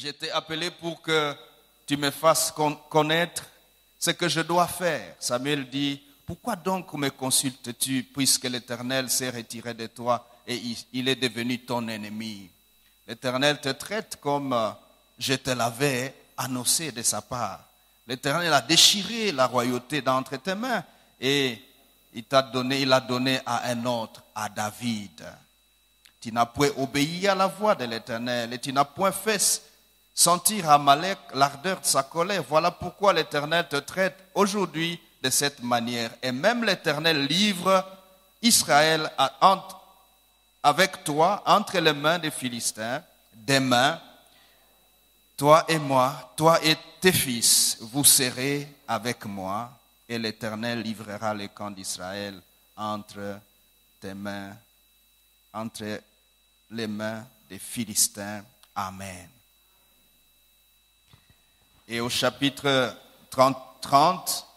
Je t'ai appelé pour que tu me fasses connaître ce que je dois faire. Samuel dit, pourquoi donc me consultes-tu puisque l'Éternel s'est retiré de toi et il est devenu ton ennemi? L'Éternel te traite comme je te l'avais annoncé de sa part. L'Éternel a déchiré la royauté d'entre tes mains et il a donné à un autre, à David. Tu n'as point obéi à la voix de l'Éternel et tu n'as point fait sentir à Amalek l'ardeur de sa colère. Voilà pourquoi l'Éternel te traite aujourd'hui de cette manière. Et même l'Éternel livre Israël avec toi entre les mains des Philistins. Demain, toi et moi, toi et tes fils, vous serez avec moi et l'Éternel livrera les camps d'Israël entre tes mains, entre les mains des Philistins. Amen. Et au chapitre 30,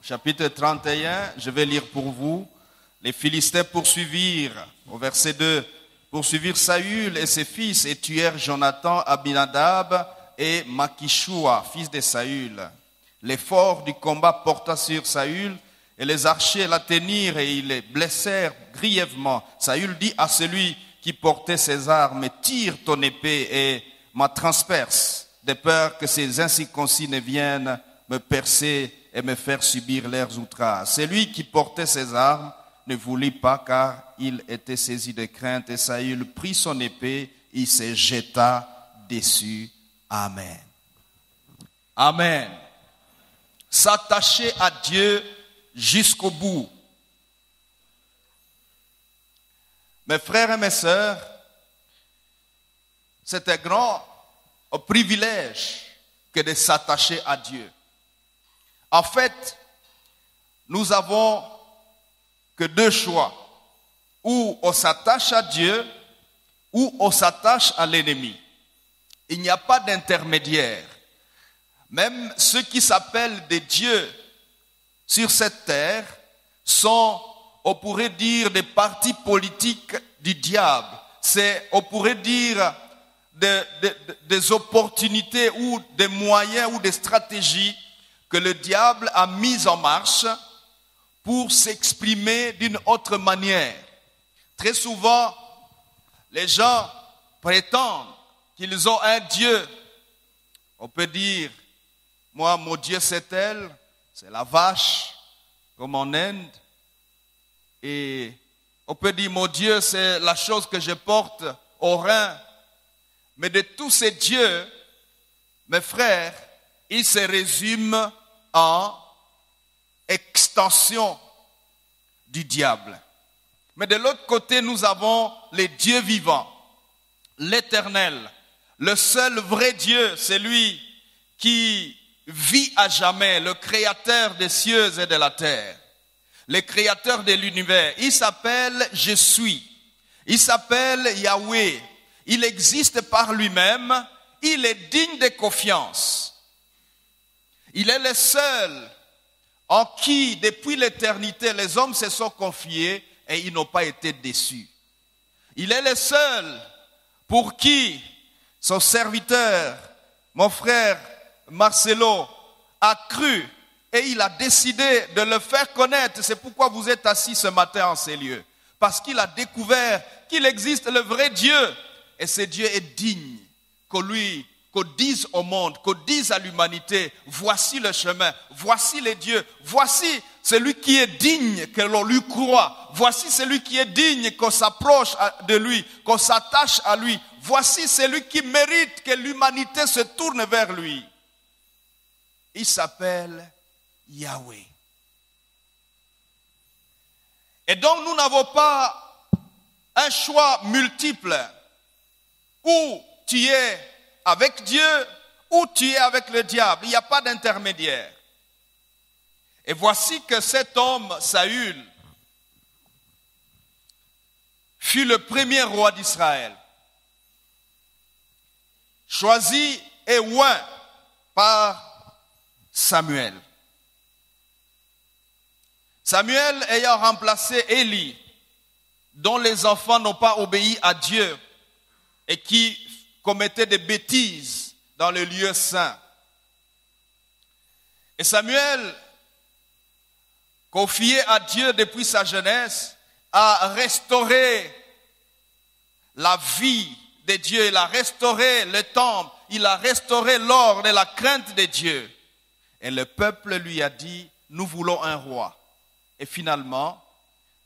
chapitre 31, je vais lire pour vous. Les Philistins poursuivirent, au verset 2, poursuivirent Saül et ses fils et tuèrent Jonathan, Abinadab et Makishua, fils de Saül. L'effort du combat porta sur Saül et les archers l'atteignirent et ils les blessèrent grièvement. Saül dit à celui qui portait ses armes, tire ton épée et me transperce, de peur que ces incirconcis ne viennent me percer et me faire subir leurs outrages. Celui qui portait ses armes ne voulut pas car il était saisi de crainte et Saül prit son épée, il se jeta dessus. Amen. Amen. S'attacher à Dieu jusqu'au bout. Mes frères et mes sœurs, c'est un grand privilège que de s'attacher à Dieu. En fait, nous avons que deux choix. Ou on s'attache à Dieu, ou on s'attache à l'ennemi. Il n'y a pas d'intermédiaire. Même ceux qui s'appellent des dieux sur cette terre sont, on pourrait dire, des partis politiques du diable. C'est, on pourrait dire, des opportunités ou des moyens ou des stratégies que le diable a mises en marche pour s'exprimer d'une autre manière. Très souvent, les gens prétendent qu'ils ont un Dieu. On peut dire, moi, mon Dieu c'est elle, c'est la vache, comme en Inde. Et on peut dire, mon Dieu c'est la chose que je porte au rein. Mais de tous ces dieux, mes frères, ils se résument en extension du diable. Mais de l'autre côté, nous avons les dieux vivants, l'Éternel, le seul vrai Dieu, c'est lui qui vit à jamais, le créateur des cieux et de la terre, le créateur de l'univers. Il s'appelle Je suis, il s'appelle Yahweh, il existe par lui-même, il est digne de confiance. Il est le seul en qui, depuis l'éternité, les hommes se sont confiés et ils n'ont pas été déçus. Il est le seul pour qui son serviteur, mon frère Marcelo, a cru et il a décidé de le faire connaître. C'est pourquoi vous êtes assis ce matin en ces lieux. Parce qu'il a découvert qu'il existe le vrai Dieu. Et ce Dieu est digne qu'on dise au monde, qu'on dise à l'humanité, voici le chemin, voici les dieux, voici celui qui est digne que l'on lui croit, voici celui qui est digne qu'on s'approche de lui, qu'on s'attache à lui, voici celui qui mérite que l'humanité se tourne vers lui. Il s'appelle Yahweh. Et donc nous n'avons pas un choix multiple où tu es avec Dieu ou tu es avec le diable. Il n'y a pas d'intermédiaire. Et voici que cet homme, Saül, fut le premier roi d'Israël, choisi et oint par Samuel. Samuel ayant remplacé Élie, dont les enfants n'ont pas obéi à Dieu et qui commettaient des bêtises dans le lieu saint. Et Samuel, confié à Dieu depuis sa jeunesse, a restauré la vie de Dieu, il a restauré le temple, il a restauré l'ordre et la crainte de Dieu. Et le peuple lui a dit, nous voulons un roi. Et finalement,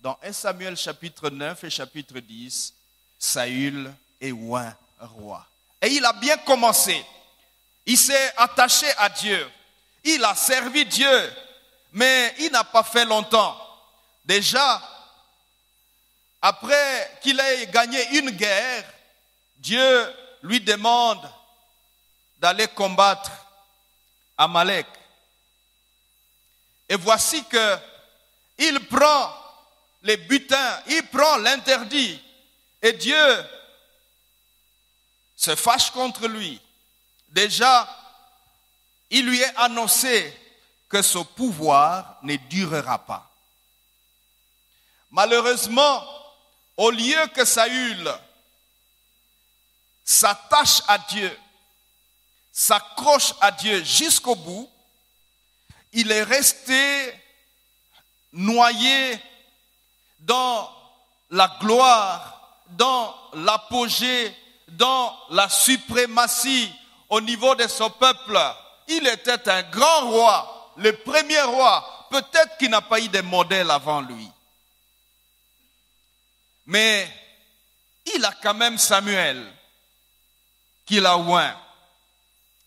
dans 1 Samuel chapitre 9 et chapitre 10, Saül est oint roi. Et il a bien commencé. Il s'est attaché à Dieu. Il a servi Dieu. Mais il n'a pas fait longtemps. Déjà, après qu'il ait gagné une guerre, Dieu lui demande d'aller combattre Amalek. Et voici que il prend les butins, il prend l'interdit. Et Dieu se fâche contre lui. Déjà, il lui est annoncé que son pouvoir ne durera pas. Malheureusement, au lieu que Saül s'attache à Dieu, s'accroche à Dieu jusqu'au bout, il est resté noyé dans la gloire, dans l'apogée, dans la suprématie au niveau de son peuple. Il était un grand roi, le premier roi, peut-être qu'il n'a pas eu de modèle avant lui. Mais il a quand même Samuel, qu'il a oint,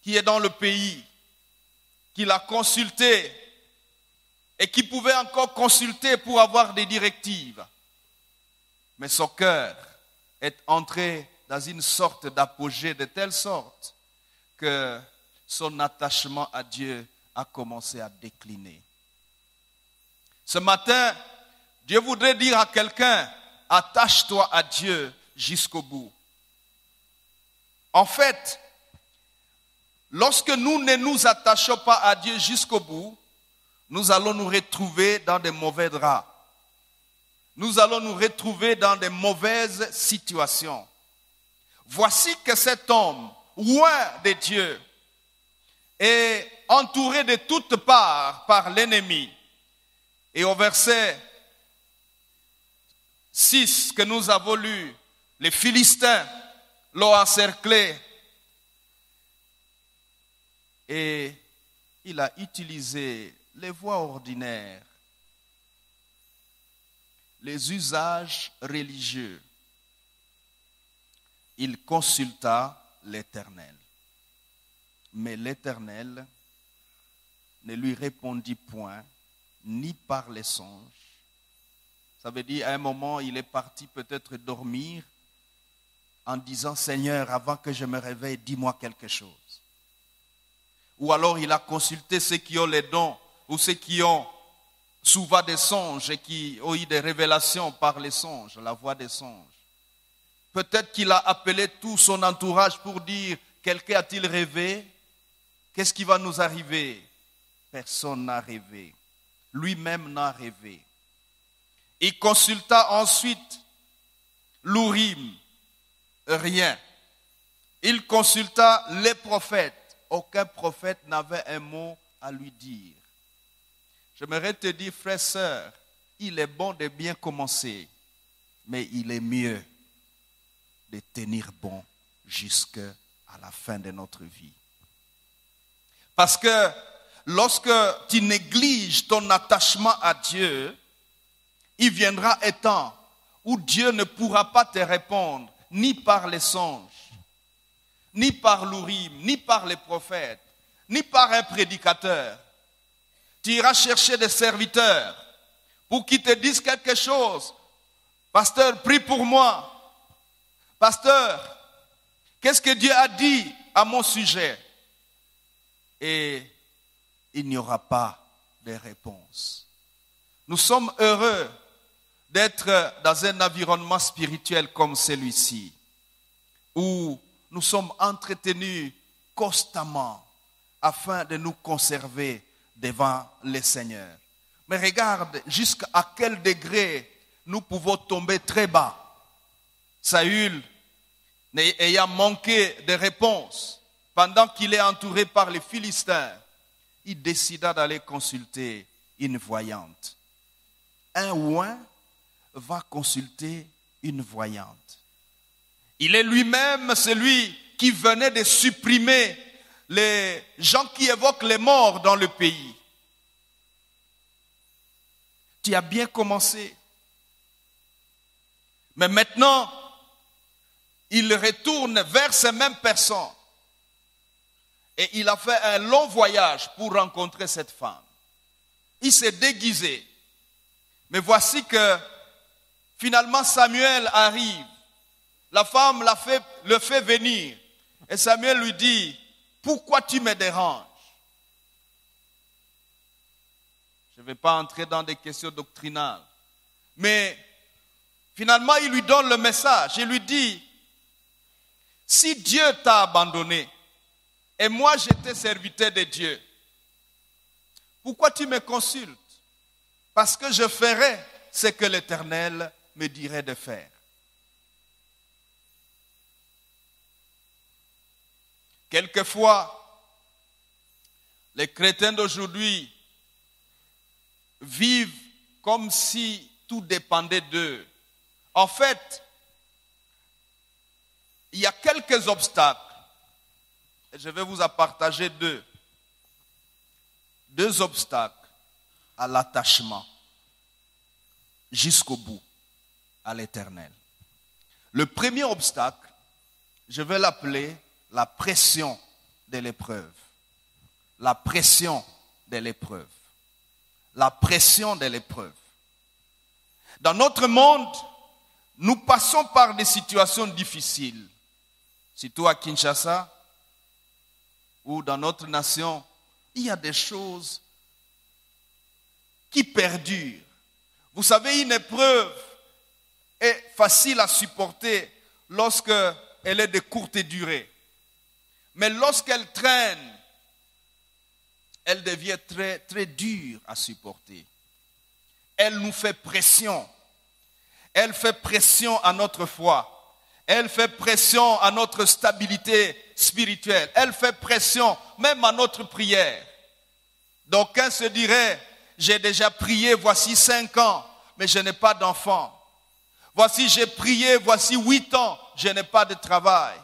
qui est dans le pays, qu'il a consulté et qui pouvait encore consulter pour avoir des directives. Mais son cœur est entré dans une sorte d'apogée de telle sorte que son attachement à Dieu a commencé à décliner. Ce matin, Dieu voudrait dire à quelqu'un, attache-toi à Dieu jusqu'au bout. En fait, lorsque nous ne nous attachons pas à Dieu jusqu'au bout, nous allons nous retrouver dans des mauvais draps. Nous allons nous retrouver dans des mauvaises situations. Voici que cet homme, loin de Dieu, est entouré de toutes parts par l'ennemi. Et au verset 6 que nous avons lu, les Philistins l'ont encerclé. Et il a utilisé les voies ordinaires, les usages religieux. Il consulta l'Éternel. Mais l'Éternel ne lui répondit point, ni par les songes. Ça veut dire, à un moment, il est parti peut-être dormir en disant, Seigneur, avant que je me réveille, dis-moi quelque chose. Ou alors il a consulté ceux qui ont les dons, ou ceux qui ont souvent des songes et qui ont eu des révélations par les songes, la voix des songes. Peut-être qu'il a appelé tout son entourage pour dire, quelqu'un a-t-il rêvé? Qu'est-ce qui va nous arriver? Personne n'a rêvé. Lui-même n'a rêvé. Il consulta ensuite l'Urim, rien. Il consulta les prophètes. Aucun prophète n'avait un mot à lui dire. J'aimerais te dire, frère, sœur, il est bon de bien commencer, mais il est mieux de tenir bon jusqu'à la fin de notre vie. Parce que lorsque tu négliges ton attachement à Dieu, il viendra un temps où Dieu ne pourra pas te répondre, ni par les songes, ni par l'Urim, ni par les prophètes, ni par un prédicateur. Tu iras chercher des serviteurs pour qu'ils te disent quelque chose. Pasteur, prie pour moi. Pasteur, qu'est-ce que Dieu a dit à mon sujet? Et il n'y aura pas de réponse. Nous sommes heureux d'être dans un environnement spirituel comme celui-ci, où nous sommes entretenus constamment afin de nous conserver devant le Seigneur. Mais regarde jusqu'à quel degré nous pouvons tomber très bas. Saül, ayant manqué de réponse, pendant qu'il est entouré par les Philistins, il décida d'aller consulter une voyante. Un oint va consulter une voyante. Il est lui-même celui qui venait de supprimer les gens qui évoquent les morts dans le pays. Tu as bien commencé. Mais maintenant, il retourne vers ces mêmes personnes. Et il a fait un long voyage pour rencontrer cette femme. Il s'est déguisé. Mais voici que finalement Samuel arrive. La femme le fait venir. Et Samuel lui dit, pourquoi tu me déranges? Je ne vais pas entrer dans des questions doctrinales. Mais finalement, il lui donne le message. Il lui dit, si Dieu t'a abandonné, et moi j'étais serviteur de Dieu, pourquoi tu me consultes? Parce que je ferai ce que l'Éternel me dirait de faire. Quelquefois, les chrétiens d'aujourd'hui vivent comme si tout dépendait d'eux. En fait, il y a quelques obstacles. Et je vais vous en partager deux. Deux obstacles à l'attachement jusqu'au bout à l'Éternel. Le premier obstacle, je vais l'appeler la pression de l'épreuve. La pression de l'épreuve. La pression de l'épreuve. Dans notre monde, nous passons par des situations difficiles. Surtout à Kinshasa ou dans notre nation, il y a des choses qui perdurent. Vous savez, une épreuve est facile à supporter lorsqu'elle est de courte durée. Mais lorsqu'elle traîne, elle devient très, très dure à supporter. Elle nous fait pression. Elle fait pression à notre foi. Elle fait pression à notre stabilité spirituelle. Elle fait pression même à notre prière. D'aucuns se diraient, j'ai déjà prié, voici 5 ans, mais je n'ai pas d'enfant. Voici, j'ai prié, voici 8 ans, je n'ai pas de travail.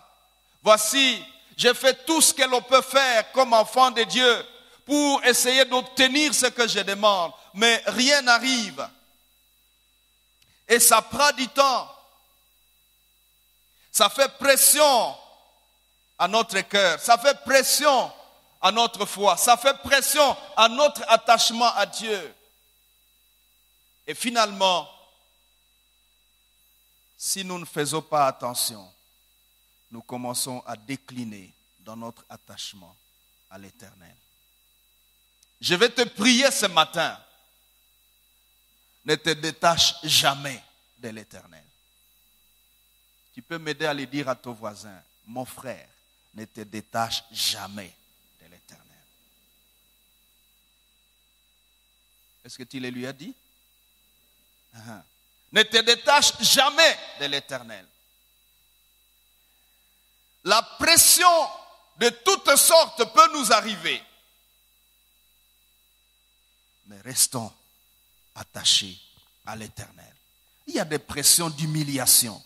Voici, j'ai fait tout ce que l'on peut faire comme enfant de Dieu pour essayer d'obtenir ce que je demande, mais rien n'arrive. Et ça prend du temps. Ça fait pression à notre cœur, ça fait pression à notre foi, ça fait pression à notre attachement à Dieu. Et finalement, si nous ne faisons pas attention, nous commençons à décliner dans notre attachement à l'Éternel. Je vais te prier ce matin. Ne te détache jamais de l'Éternel. Tu peux m'aider à le dire à ton voisin, mon frère, ne te détache jamais de l'Éternel. Est-ce que tu le lui as dit? Ne te détache jamais de l'Éternel. La pression de toutes sortes peut nous arriver. Mais restons attachés à l'Éternel. Il y a des pressions d'humiliation.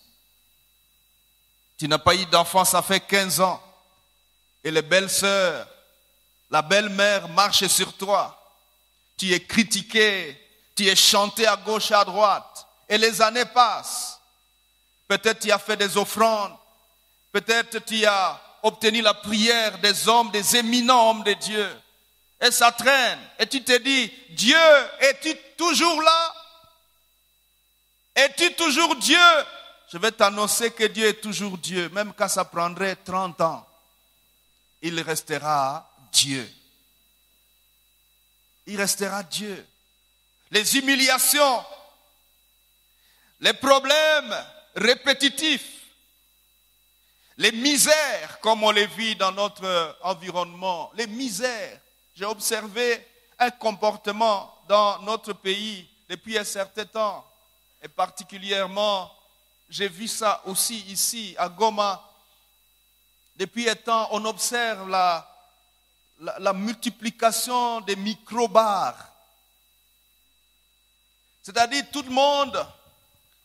Tu n'as pas eu d'enfant, ça fait 15 ans. Et les belles-sœurs, la belle-mère marche sur toi. Tu es critiqué, tu es chanté à gauche, à droite. Et les années passent. Peut-être tu as fait des offrandes. Peut-être tu as obtenu la prière des hommes, des éminents hommes de Dieu. Et ça traîne. Et tu te dis, Dieu, es-tu toujours là? Es-tu toujours Dieu? Je vais t'annoncer que Dieu est toujours Dieu. Même quand ça prendrait 30 ans, il restera Dieu. Il restera Dieu. Les humiliations, les problèmes répétitifs, les misères comme on les vit dans notre environnement, les misères. J'ai observé un comportement dans notre pays depuis un certain temps. Et particulièrement, j'ai vu ça aussi ici à Goma. Depuis un temps, on observe la multiplication des micro-bars. C'est-à-dire tout le monde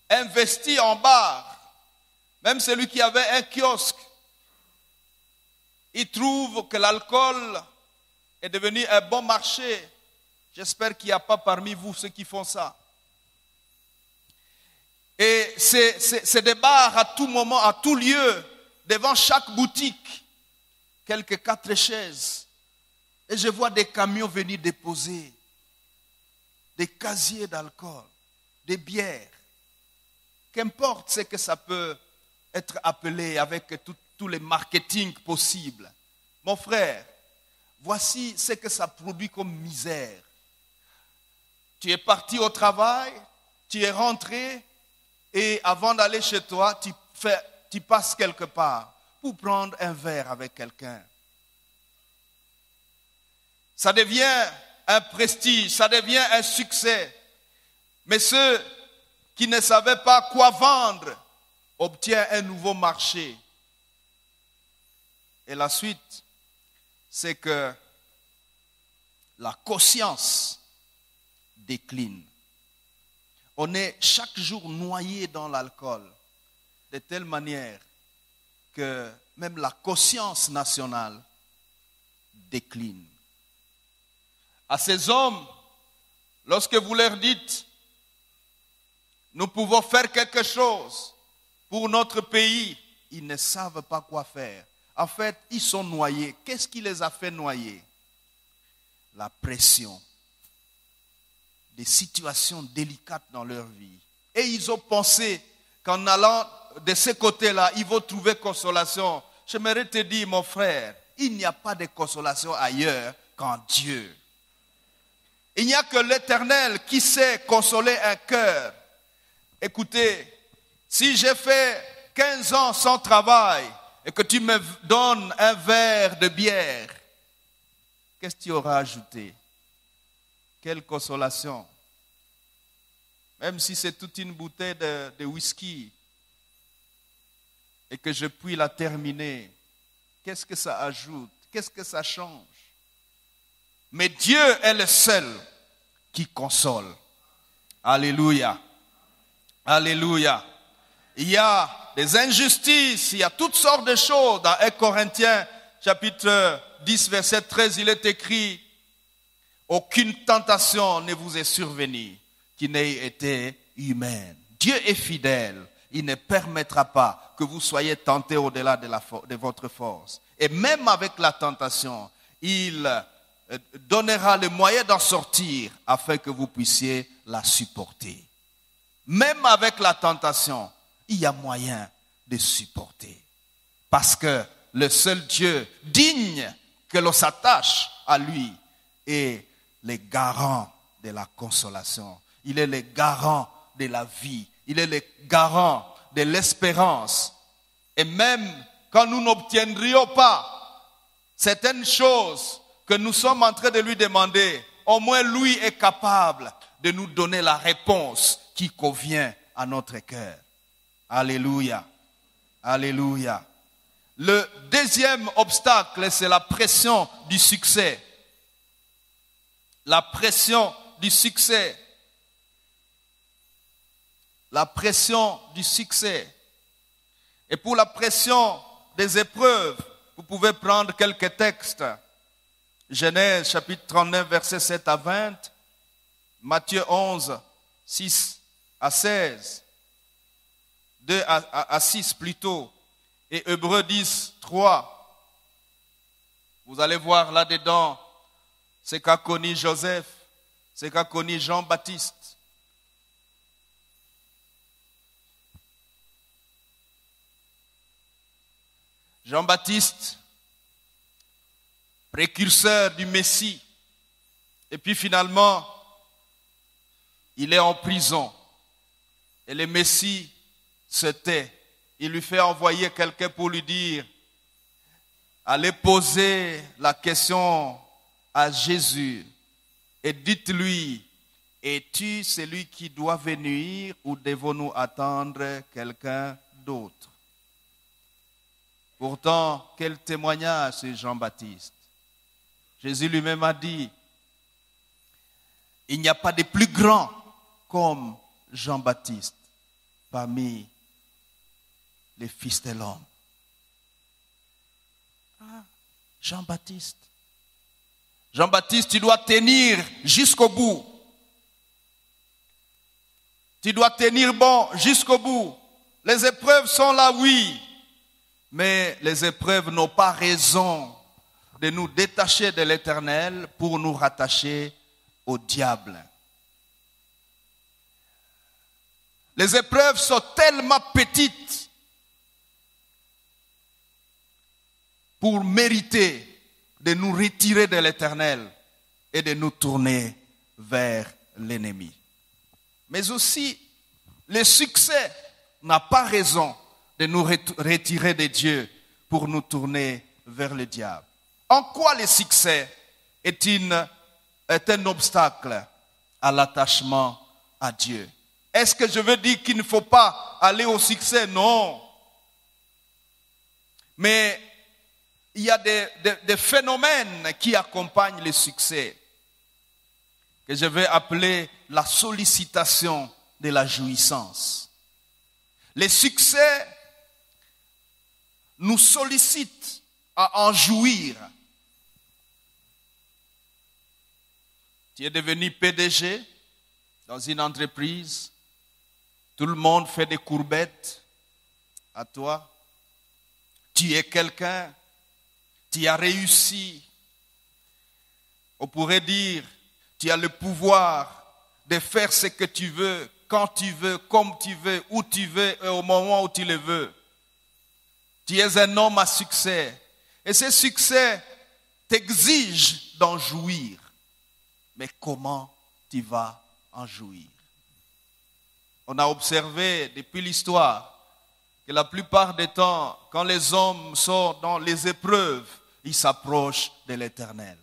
investit en bar. Même celui qui avait un kiosque, il trouve que l'alcool est devenu un bon marché. J'espère qu'il n'y a pas parmi vous ceux qui font ça. Et c'est des bars à tout moment, à tout lieu, devant chaque boutique, quelques 4 chaises. Et je vois des camions venir déposer des casiers d'alcool, des bières. Qu'importe ce que ça peut être appelé avec tous les marketing possibles. Mon frère, voici ce que ça produit comme misère. Tu es parti au travail, tu es rentré et avant d'aller chez toi, tu passes quelque part pour prendre un verre avec quelqu'un. Ça devient un prestige, ça devient un succès. Mais ceux qui ne savaient pas quoi vendre obtiennent un nouveau marché. Et la suite, c'est que la conscience décline. On est chaque jour noyé dans l'alcool, de telle manière que même la conscience nationale décline. À ces hommes, lorsque vous leur dites, nous pouvons faire quelque chose pour notre pays, ils ne savent pas quoi faire. En fait, ils sont noyés. Qu'est-ce qui les a fait noyer? La pression, des situations délicates dans leur vie. Et ils ont pensé qu'en allant de ce côté-là, ils vont trouver consolation. J'aimerais te dire, mon frère, il n'y a pas de consolation ailleurs qu'en Dieu. Il n'y a que l'Éternel qui sait consoler un cœur. Écoutez, si j'ai fait 15 ans sans travail et que tu me donnes un verre de bière, qu'est-ce que tu auras ajouté? Quelle consolation! Même si c'est toute une bouteille de whisky et que je puis la terminer, qu'est-ce que ça ajoute? Qu'est-ce que ça change? Mais Dieu est le seul qui console. Alléluia. Alléluia. Il y a des injustices, il y a toutes sortes de choses. Dans 1 Corinthiens, chapitre 10, verset 13, il est écrit, aucune tentation ne vous est survenue qui n'ait été humaine. Dieu est fidèle. Il ne permettra pas que vous soyez tentés au-delà de votre force. Et même avec la tentation, il donnera le moyen d'en sortir afin que vous puissiez la supporter. Même avec la tentation, il y a moyen de supporter. Parce que le seul Dieu digne que l'on s'attache à lui est le garant de la consolation. Il est le garant de la vie. Il est le garant de l'espérance. Et même quand nous n'obtiendrions pas certaines choses que nous sommes en train de lui demander, au moins lui est capable de nous donner la réponse qui convient à notre cœur. Alléluia. Alléluia. Le deuxième obstacle, c'est la pression du succès. La pression du succès. La pression du succès. Et pour la pression des épreuves, vous pouvez prendre quelques textes. Genèse chapitre 39, versets 7 à 20. Matthieu 11, 6 à 16. 2 à 6 plutôt. Et Hébreux 10, 3. Vous allez voir là-dedans ce qu'a connu Joseph, ce qu'a connu Jean-Baptiste. Jean-Baptiste, précurseur du Messie. Et puis finalement, il est en prison. Et le Messie se tait. Il lui fait envoyer quelqu'un pour lui dire, allez poser la question à Jésus et dites-lui, es-tu celui qui doit venir ou devons-nous attendre quelqu'un d'autre? Pourtant, quel témoignage c'est Jean-Baptiste. Jésus lui-même a dit, il n'y a pas de plus grand comme Jean-Baptiste parmi les fils de l'homme. Ah, Jean-Baptiste. Jean-Baptiste, tu dois tenir jusqu'au bout. Tu dois tenir bon jusqu'au bout. Les épreuves sont là, oui. Mais les épreuves n'ont pas raison de nous détacher de l'Éternel pour nous rattacher au diable. Les épreuves sont tellement petites pour mériter de nous retirer de l'Éternel et de nous tourner vers l'ennemi. Mais aussi, le succès n'a pas raison de nous retirer de Dieu pour nous tourner vers le diable. En quoi le succès est un obstacle à l'attachement à Dieu? Est-ce que je veux dire qu'il ne faut pas aller au succès? Non. Mais il y a des phénomènes qui accompagnent le succès, que je vais appeler la sollicitation de la jouissance. Le succès nous sollicite à en jouir. Tu es devenu PDG dans une entreprise, tout le monde fait des courbettes à toi. Tu es quelqu'un, tu as réussi. On pourrait dire, tu as le pouvoir de faire ce que tu veux, quand tu veux, comme tu veux, où tu veux et au moment où tu le veux. Tu es un homme à succès. Et ce succès t'exige d'en jouir. Mais comment tu vas en jouir? On a observé depuis l'histoire que la plupart des temps, quand les hommes sont dans les épreuves, ils s'approchent de l'Éternel.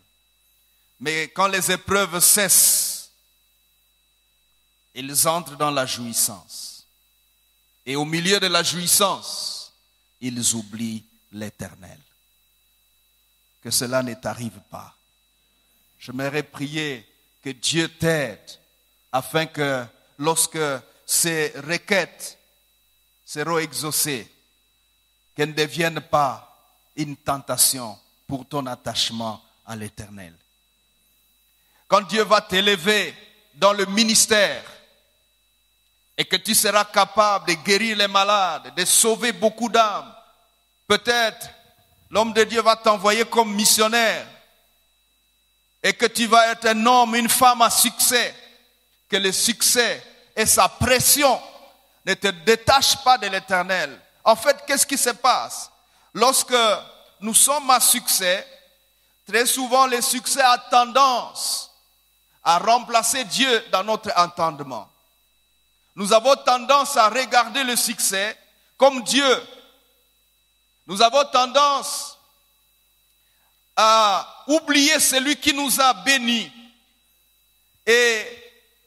Mais quand les épreuves cessent, ils entrent dans la jouissance. Et au milieu de la jouissance, ils oublient l'Éternel. Que cela ne t'arrive pas. J'aimerais prier que Dieu t'aide afin que lorsque ces requêtes seront exaucées, qu'elles ne deviennent pas une tentation pour ton attachement à l'Éternel. Quand Dieu va t'élever dans le ministère et que tu seras capable de guérir les malades, de sauver beaucoup d'âmes, peut-être l'homme de Dieu va t'envoyer comme missionnaire et que tu vas être un homme, une femme à succès, que le succès et sa pression ne te détachent pas de l'Éternel. En fait, qu'est-ce qui se passe? Lorsque nous sommes à succès, très souvent le succès a tendance à remplacer Dieu dans notre entendement. Nous avons tendance à regarder le succès comme Dieu. Nous avons tendance à oublier celui qui nous a bénis et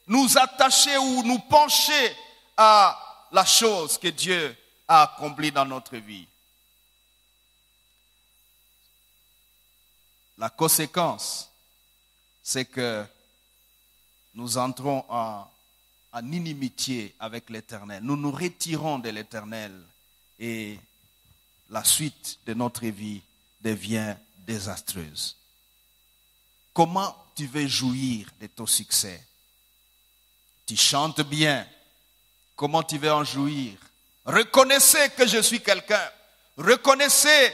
nous attacher ou nous pencher à la chose que Dieu a accomplie dans notre vie. La conséquence, c'est que nous entrons en inimitié avec l'Éternel. Nous nous retirons de l'Éternel et la suite de notre vie devient désastreuse. Comment tu veux jouir de ton succès? Tu chantes bien. Comment tu veux en jouir? Reconnaissez que je suis quelqu'un. Reconnaissez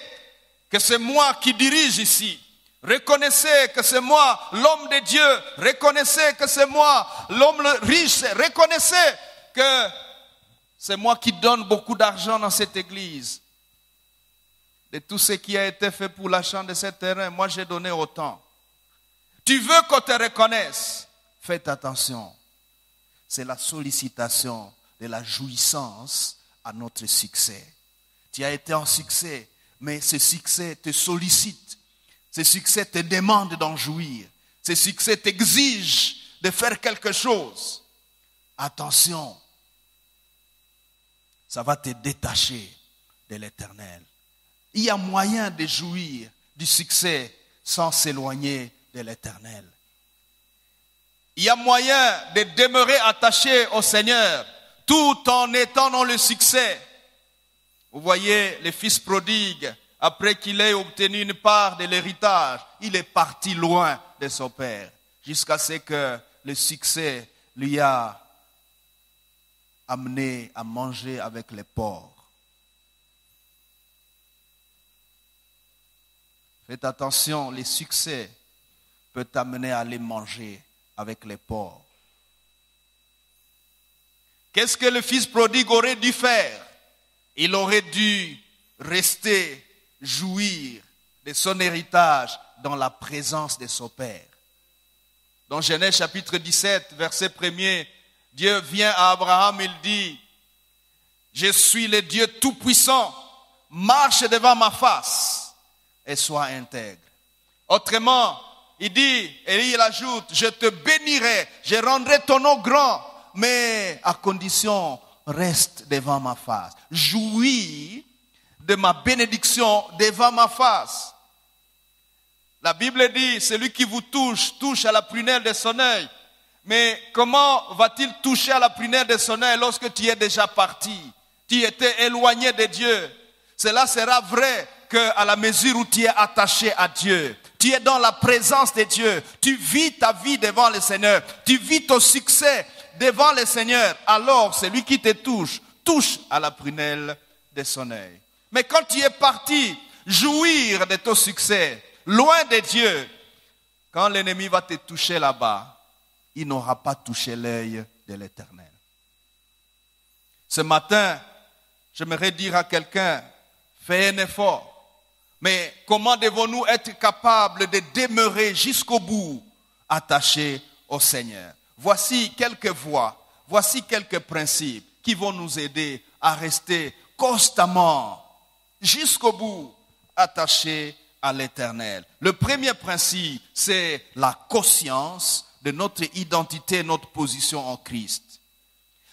que c'est moi qui dirige ici. Reconnaissez que c'est moi l'homme de Dieu. Reconnaissez que c'est moi l'homme riche. Reconnaissez que c'est moi qui donne beaucoup d'argent dans cette église. De tout ce qui a été fait pour l'achat de ce terrain, moi j'ai donné autant. Tu veux qu'on te reconnaisse? Faites attention. C'est la sollicitation de la jouissance à notre succès. Tu as été en succès, mais ce succès te sollicite. Ce succès te demande d'en jouir. Ce succès t'exige de faire quelque chose. Attention, ça va te détacher de l'Éternel. Il y a moyen de jouir du succès sans s'éloigner de l'Éternel. Il y a moyen de demeurer attaché au Seigneur tout en étant dans le succès. Vous voyez, le fils prodigue, après qu'il ait obtenu une part de l'héritage, il est parti loin de son père, jusqu'à ce que le succès lui a amené à manger avec les porcs. Faites attention, le succès peut t'amener à aller manger avec les porcs. Qu'est-ce que le fils prodigue aurait dû faire? Il aurait dû rester, jouir de son héritage dans la présence de son père. Dans Genèse chapitre 17, verset 1er, Dieu vient à Abraham, il dit, « Je suis le Dieu tout-puissant, marche devant ma face et sois intègre. » Autrement, il dit, et il ajoute, « Je te bénirai, je rendrai ton nom grand, mais à condition, reste devant ma face. Jouis de ma bénédiction devant ma face. » La Bible dit, celui qui vous touche, touche à la prunelle de son œil. Mais comment va-t-il toucher à la prunelle de son œil lorsque tu es déjà parti? Tu étais éloigné de Dieu. Cela sera vrai qu'à la mesure où tu es attaché à Dieu, tu es dans la présence de Dieu, tu vis ta vie devant le Seigneur, tu vis ton succès devant le Seigneur, alors celui qui te touche, touche à la prunelle de son œil. Mais quand tu es parti jouir de ton succès, loin de Dieu, quand l'ennemi va te toucher là-bas, il n'aura pas touché l'œil de l'Éternel. Ce matin, j'aimerais dire à quelqu'un, fais un effort. Mais comment devons-nous être capables de demeurer jusqu'au bout attachés au Seigneur? Voici quelques voies, voici quelques principes qui vont nous aider à rester constamment jusqu'au bout attachés à l'Éternel. Le premier principe, c'est la conscience de notre identité, notre position en Christ.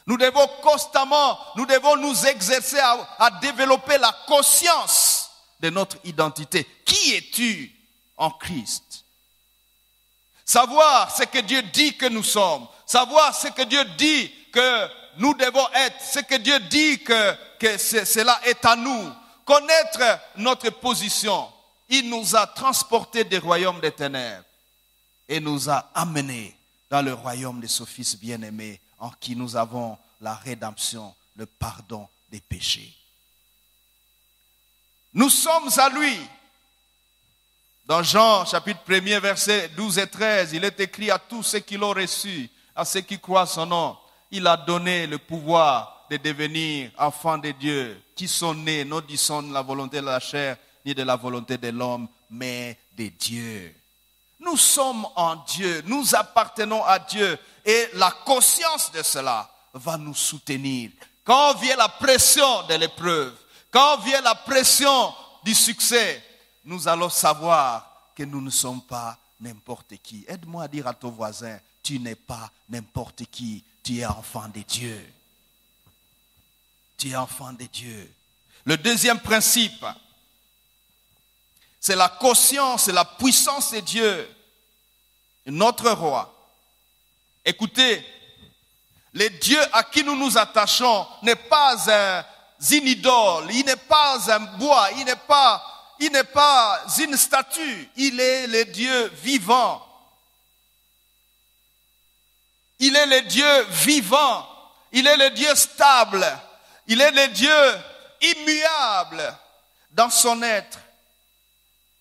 Nous devons constamment, nous devons nous exercer à développer la conscience de notre identité. Qui es-tu en Christ? Savoir ce que Dieu dit que nous sommes, savoir ce que Dieu dit que nous devons être, ce que Dieu dit que cela est à nous, connaître notre position. Il nous a transportés des royaumes des ténèbres et nous a amenés dans le royaume de son Fils bien-aimé, en qui nous avons la rédemption, le pardon des péchés. Nous sommes à lui. Dans Jean, chapitre 1er, versets 12 et 13, il est écrit à tous ceux qui l'ont reçu, à ceux qui croient son nom, il a donné le pouvoir de devenir enfants de Dieu, qui sont nés, non disant de la volonté de la chair, ni de la volonté de l'homme, mais de Dieu. Nous sommes en Dieu, nous appartenons à Dieu, et la conscience de cela va nous soutenir. Quand vient la pression de l'épreuve, quand vient la pression du succès, nous allons savoir que nous ne sommes pas n'importe qui. Aide-moi à dire à ton voisin, tu n'es pas n'importe qui, tu es enfant de Dieu. Tu es enfant de Dieu. Le deuxième principe, c'est la conscience et la puissance de Dieu, notre roi. Écoutez, le Dieu à qui nous nous attachons n'est pas une idole, il n'est pas un bois, il n'est pas une statue, il est le Dieu vivant. Il est le Dieu vivant, il est le Dieu stable, il est le Dieu immuable dans son être.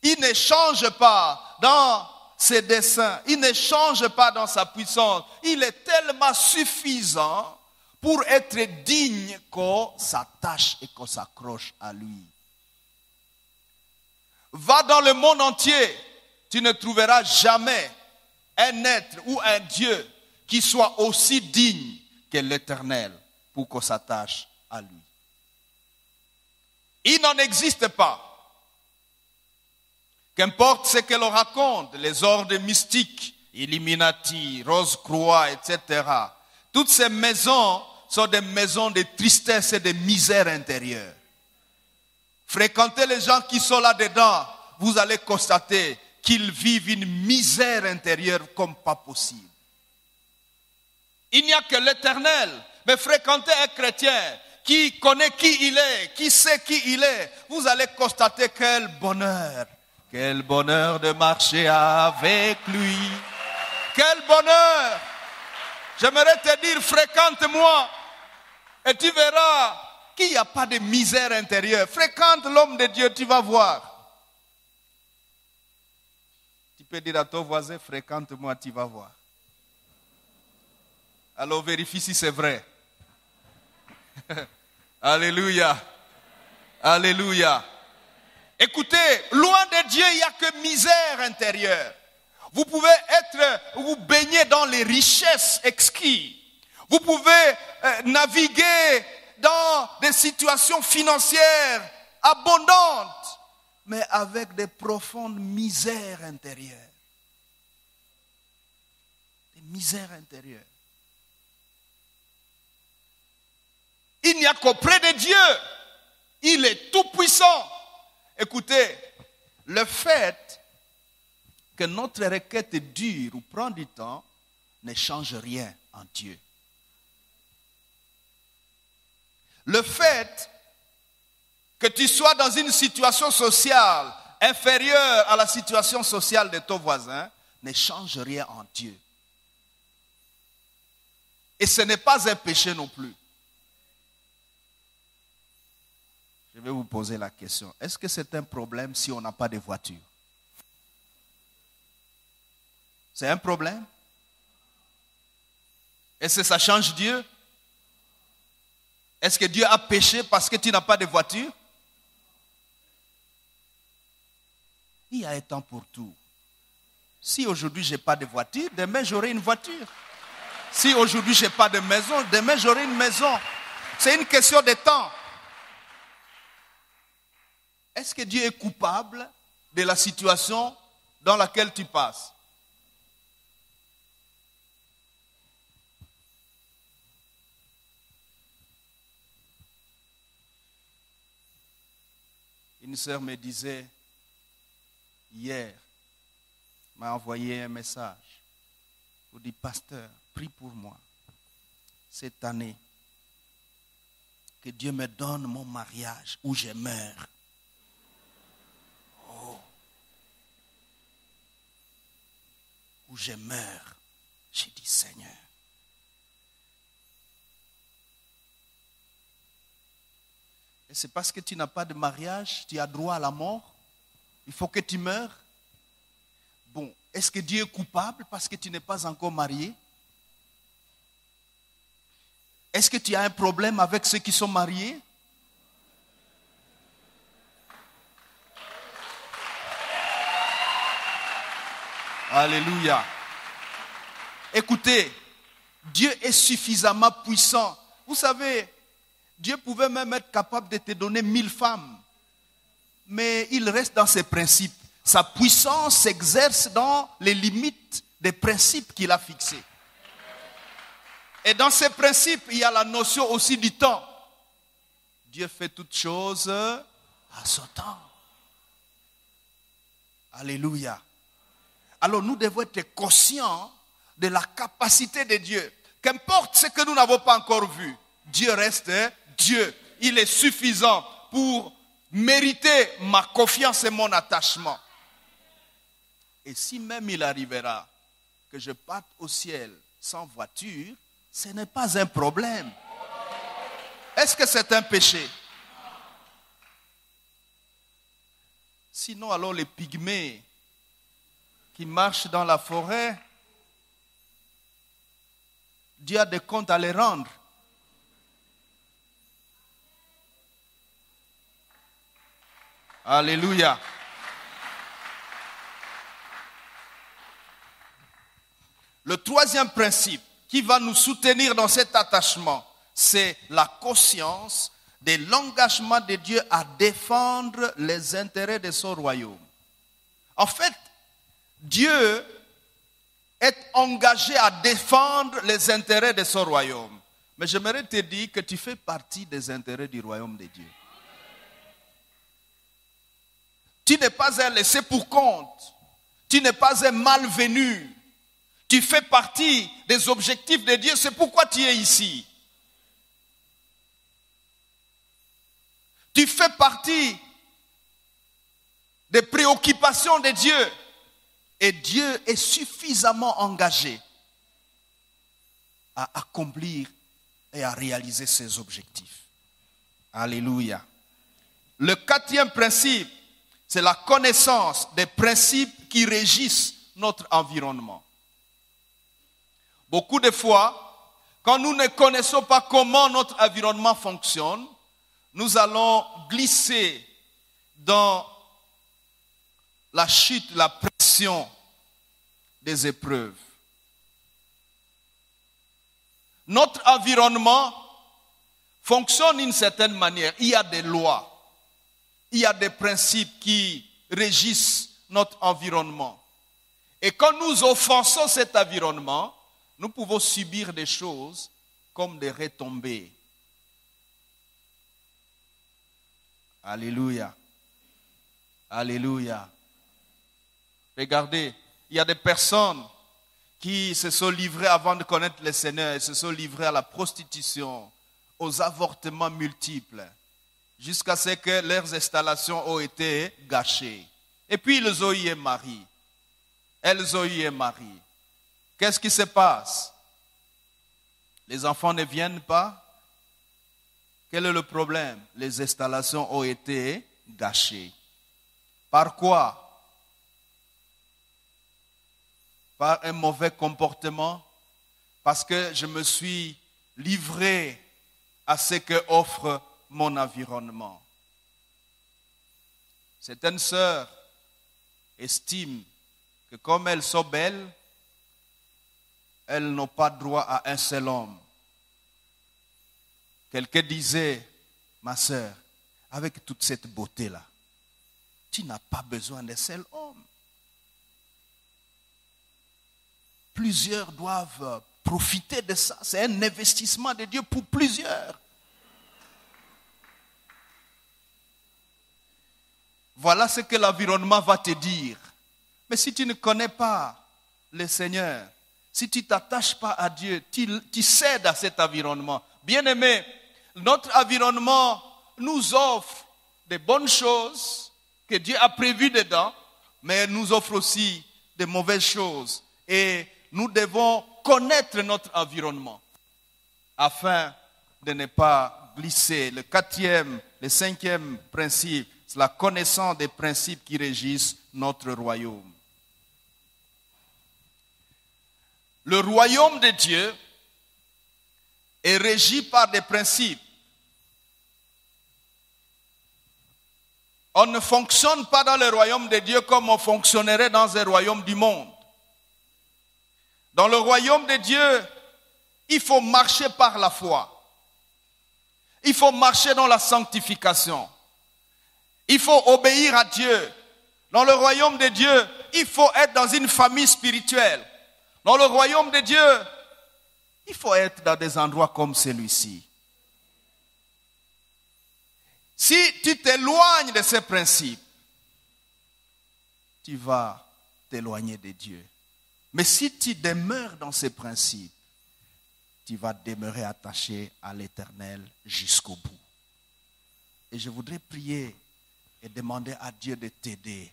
Il ne change pas dans ses desseins, il ne change pas dans sa puissance. Il est tellement suffisant pour être digne qu'on s'attache et qu'on s'accroche à lui. Va dans le monde entier, tu ne trouveras jamais un être ou un Dieu qui soit aussi digne que l'Éternel pour qu'on s'attache à lui. Il n'en existe pas. Qu'importe ce que l'on raconte, les ordres mystiques, Illuminati, Rose-Croix, etc. Toutes ces maisons sont des maisons de tristesse et de misère intérieure. Fréquentez les gens qui sont là-dedans, vous allez constater qu'ils vivent une misère intérieure comme pas possible. Il n'y a que l'Éternel. Mais fréquentez un chrétien qui connaît qui il est, qui sait qui il est, vous allez constater quel bonheur de marcher avec lui. Quel bonheur. J'aimerais te dire, fréquente-moi et tu verras qu'il n'y a pas de misère intérieure. Fréquente l'homme de Dieu, tu vas voir. Tu peux dire à ton voisin, fréquente-moi, tu vas voir. Alors vérifie si c'est vrai. Alléluia. Alléluia. Écoutez, loin de Dieu, il n'y a que misère intérieure. Vous pouvez vous baigner dans les richesses exquises. Vous pouvez naviguer dans des situations financières abondantes, mais avec des profondes misères intérieures. Des misères intérieures. Il n'y a qu'auprès de Dieu. Il est tout puissant. Écoutez, le fait que notre requête dure ou prend du temps ne change rien en Dieu. Le fait que tu sois dans une situation sociale inférieure à la situation sociale de ton voisin ne change rien en Dieu. Et ce n'est pas un péché non plus. Je vais vous poser la question. Est-ce que c'est un problème si on n'a pas de voiture? C'est un problème? Est-ce que ça change Dieu? Est-ce que Dieu a péché parce que tu n'as pas de voiture? Il y a un temps pour tout. Si aujourd'hui je n'ai pas de voiture, demain j'aurai une voiture. Si aujourd'hui je n'ai pas de maison, demain j'aurai une maison. C'est une question de temps. Est-ce que Dieu est coupable de la situation dans laquelle tu passes? Une sœur me disait hier, m'a envoyé un message pour dire, pasteur, prie pour moi cette année, que Dieu me donne mon mariage où je meurs. Où je meurs. J'ai dit, Seigneur. Et c'est parce que tu n'as pas de mariage, tu as droit à la mort. Il faut que tu meurs. Bon, est-ce que Dieu est coupable parce que tu n'es pas encore marié? Est-ce que tu as un problème avec ceux qui sont mariés? Alléluia. Écoutez, Dieu est suffisamment puissant. Vous savez, Dieu pouvait même être capable de te donner 1000 femmes. Mais il reste dans ses principes. Sa puissance s'exerce dans les limites des principes qu'il a fixés. Et dans ces principes, il y a la notion aussi du temps. Dieu fait toutes choses à son temps. Alléluia. Alors nous devons être conscients de la capacité de Dieu. Qu'importe ce que nous n'avons pas encore vu, Dieu reste Dieu. Il est suffisant pour mériter ma confiance et mon attachement. Et si même il arrivera que je parte au ciel sans voiture, ce n'est pas un problème. Est-ce que c'est un péché? Sinon, alors les pygmées qui marchent dans la forêt, Dieu a des comptes à les rendre. Alléluia. Le troisième principe qui va nous soutenir dans cet attachement, c'est la conscience de l'engagement de Dieu à défendre les intérêts de son royaume. En fait, Dieu est engagé à défendre les intérêts de son royaume. Mais j'aimerais te dire que tu fais partie des intérêts du royaume de Dieu. Tu n'es pas un laissé pour compte. Tu n'es pas un malvenu. Tu fais partie des objectifs de Dieu. C'est pourquoi tu es ici. Tu fais partie des préoccupations de Dieu. Et Dieu est suffisamment engagé à accomplir et à réaliser ses objectifs. Alléluia. Le 4e principe, c'est la connaissance des principes qui régissent notre environnement. Beaucoup de fois, quand nous ne connaissons pas comment notre environnement fonctionne, nous allons glisser dans la chute, la pression des épreuves. Notre environnement fonctionne d'une certaine manière. Il y a des lois, il y a des principes qui régissent notre environnement. Et quand nous offensons cet environnement, nous pouvons subir des choses comme des retombées. Alléluia. Alléluia. Regardez, il y a des personnes qui se sont livrées avant de connaître le Seigneur et se sont livrées à la prostitution, aux avortements multiples, jusqu'à ce que leurs installations ont été gâchées. Et puis ils ont eu un mari. Elles ont eu un mari. Qu'est-ce qui se passe? Les enfants ne viennent pas. Quel est le problème? Les installations ont été gâchées. Par quoi? Par un mauvais comportement, parce que je me suis livré à ce que offre mon environnement. Certaines sœurs estiment que comme elles sont belles, elles n'ont pas droit à un seul homme. Quelqu'un disait, ma sœur, avec toute cette beauté-là, tu n'as pas besoin d'un seul homme. Plusieurs doivent profiter de ça. C'est un investissement de Dieu pour plusieurs. Voilà ce que l'environnement va te dire. Mais si tu ne connais pas le Seigneur, si tu ne t'attaches pas à Dieu, tu cèdes à cet environnement. Bien-aimé, notre environnement nous offre des bonnes choses que Dieu a prévues dedans, mais nous offre aussi des mauvaises choses. Et nous devons connaître notre environnement afin de ne pas glisser. Le 5e principe, c'est la connaissance des principes qui régissent notre royaume. Le royaume de Dieu est régi par des principes. On ne fonctionne pas dans le royaume de Dieu comme on fonctionnerait dans un royaume du monde. Dans le royaume de Dieu, il faut marcher par la foi. Il faut marcher dans la sanctification. Il faut obéir à Dieu. Dans le royaume de Dieu, il faut être dans une famille spirituelle. Dans le royaume de Dieu, il faut être dans des endroits comme celui-ci. Si tu t'éloignes de ces principes, tu vas t'éloigner de Dieu. Mais si tu demeures dans ces principes, tu vas demeurer attaché à l'Éternel jusqu'au bout. Et je voudrais prier et demander à Dieu de t'aider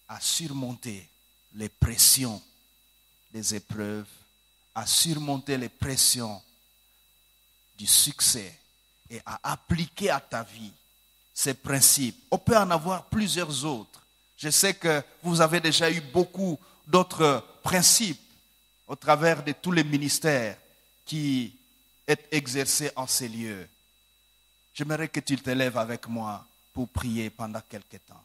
à surmonter les pressions des épreuves, à surmonter les pressions du succès et à appliquer à ta vie ces principes. On peut en avoir plusieurs autres. Je sais que vous avez déjà eu beaucoup d'autres principes au travers de tous les ministères qui est exercé en ces lieux. J'aimerais que tu te lèves avec moi pour prier pendant quelque temps.